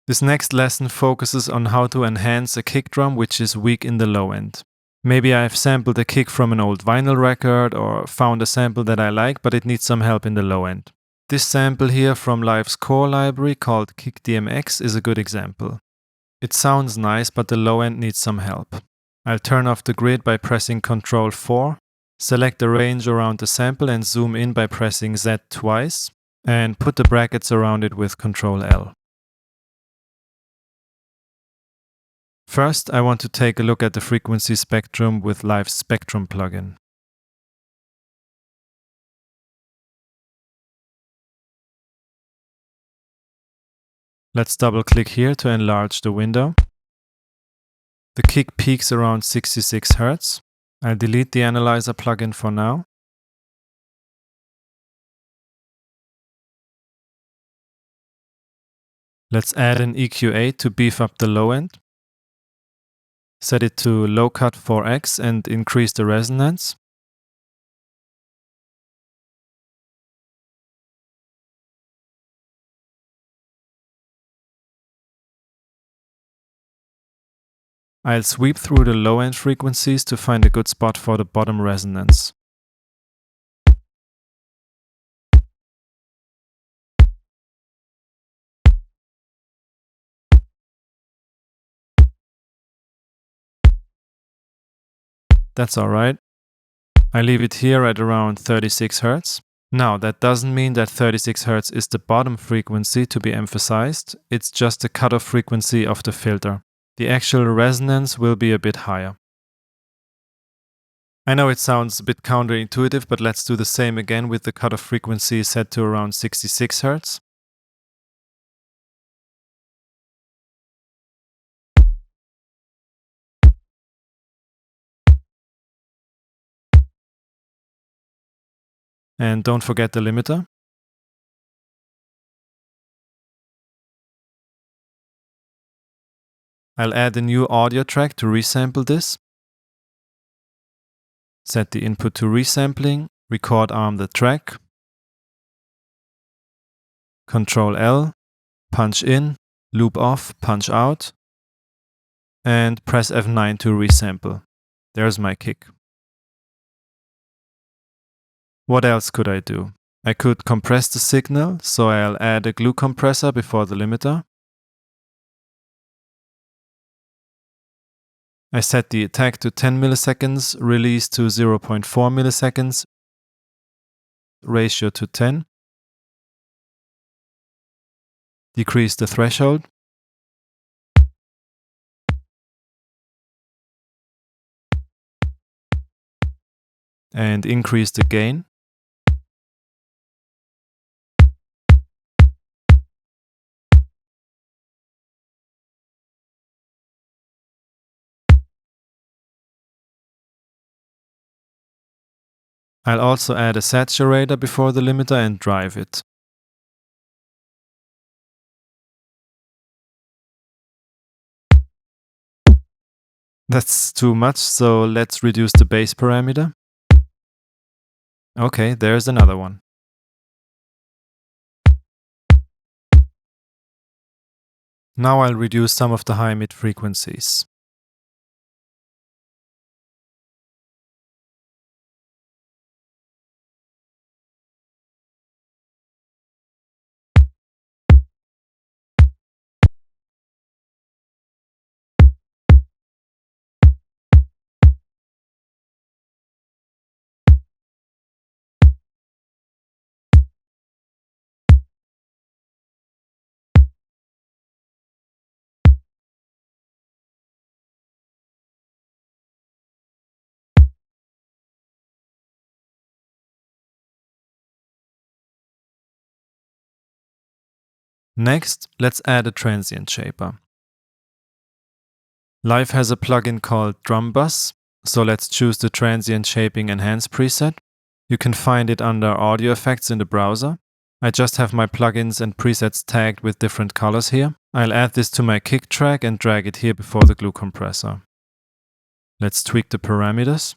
This next lesson focuses on how to enhance a kick drum which is weak in the low end. Maybe I've sampled a kick from an old vinyl record or found a sample that I like, but it needs some help in the low end. This sample here from Live's core library called Kick DMX is a good example. It sounds nice, but the low end needs some help. I'll turn off the grid by pressing Ctrl 4, select the range around the sample and zoom in by pressing Z twice, and put the brackets around it with Ctrl L. First, I want to take a look at the frequency spectrum with Live's Spectrum plugin. Let's double-click here to enlarge the window. The kick peaks around 66 Hz. I'll delete the Analyzer plugin for now. Let's add an EQ8 to beef up the low end. Set it to low cut 4x and increase the resonance. I'll sweep through the low end frequencies to find a good spot for the bottom resonance. That's alright. I leave it here at around 36 Hz. Now, that doesn't mean that 36 Hz is the bottom frequency to be emphasized, it's just the cutoff frequency of the filter. The actual resonance will be a bit higher. I know it sounds a bit counterintuitive, but let's do the same again with the cutoff frequency set to around 66 Hz. And don't forget the limiter. I'll add a new audio track to resample this. Set the input to resampling, record arm the track, Ctrl L, punch in, loop off, punch out, and press F9 to resample. There's my kick. What else could I do? I could compress the signal, so I'll add a glue compressor before the limiter. I set the attack to 10 milliseconds, release to 0.4 milliseconds, ratio to 10. Decrease the threshold. And increase the gain. I'll also add a saturator before the limiter and drive it. That's too much, so let's reduce the bass parameter. Okay, there's another one. Now I'll reduce some of the high mid frequencies. Next, let's add a transient shaper. Live has a plugin called Drum Bus, so let's choose the Transient Shaping Enhance preset. You can find it under Audio Effects in the browser. I just have my plugins and presets tagged with different colors here. I'll add this to my kick track and drag it here before the glue compressor. Let's tweak the parameters.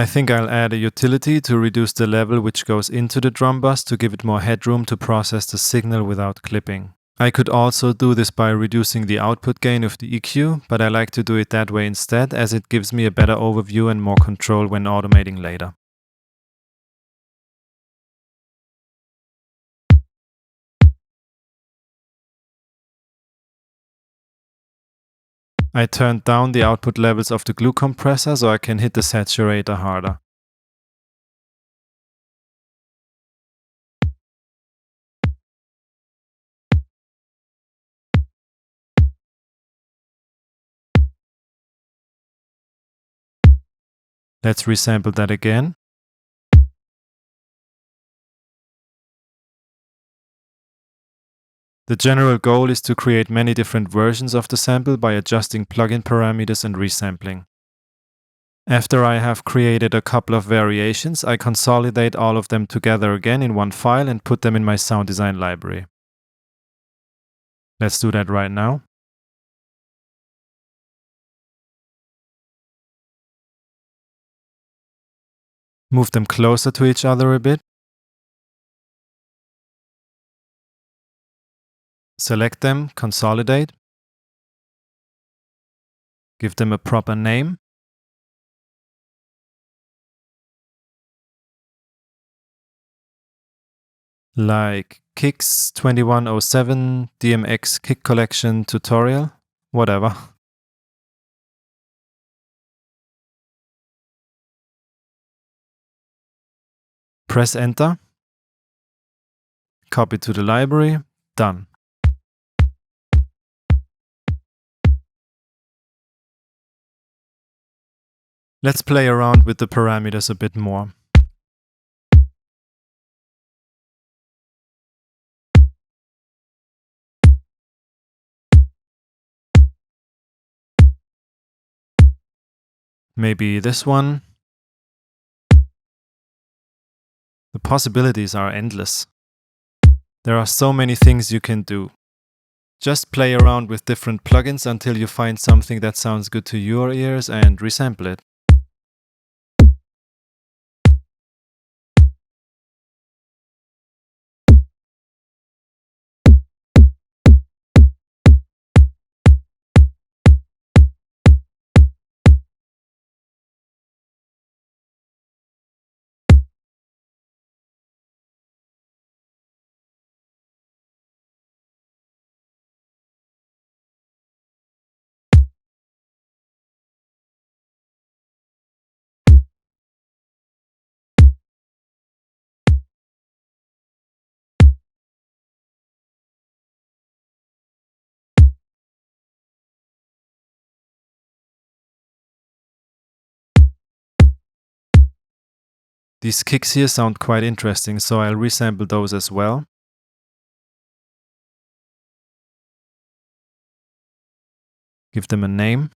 I think I'll add a utility to reduce the level which goes into the drum bus to give it more headroom to process the signal without clipping. I could also do this by reducing the output gain of the EQ, but I like to do it that way instead, as it gives me a better overview and more control when automating later. I turned down the output levels of the glue compressor so I can hit the saturator harder. Let's resample that again. The general goal is to create many different versions of the sample by adjusting plugin parameters and resampling. After I have created a couple of variations, I consolidate all of them together again in one file and put them in my sound design library. Let's do that right now. Move them closer to each other a bit. Select them, consolidate. Give them a proper name. Like Kicks 2107 DMX Kick Collection Tutorial, whatever. Press enter. Copy to the library. Done. Let's play around with the parameters a bit more. Maybe this one. The possibilities are endless. There are so many things you can do. Just play around with different plugins until you find something that sounds good to your ears and resample it. These kicks here sound quite interesting, so I'll resample those as well. Give them a name.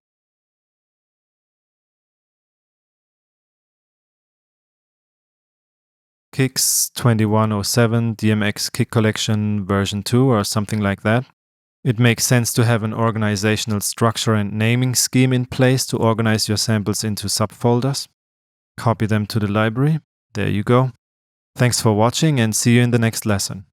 Kicks 2107 DMX Kick Collection version 2 or something like that. It makes sense to have an organizational structure and naming scheme in place to organize your samples into subfolders. Copy them to the library. There you go. Thanks for watching and see you in the next lesson.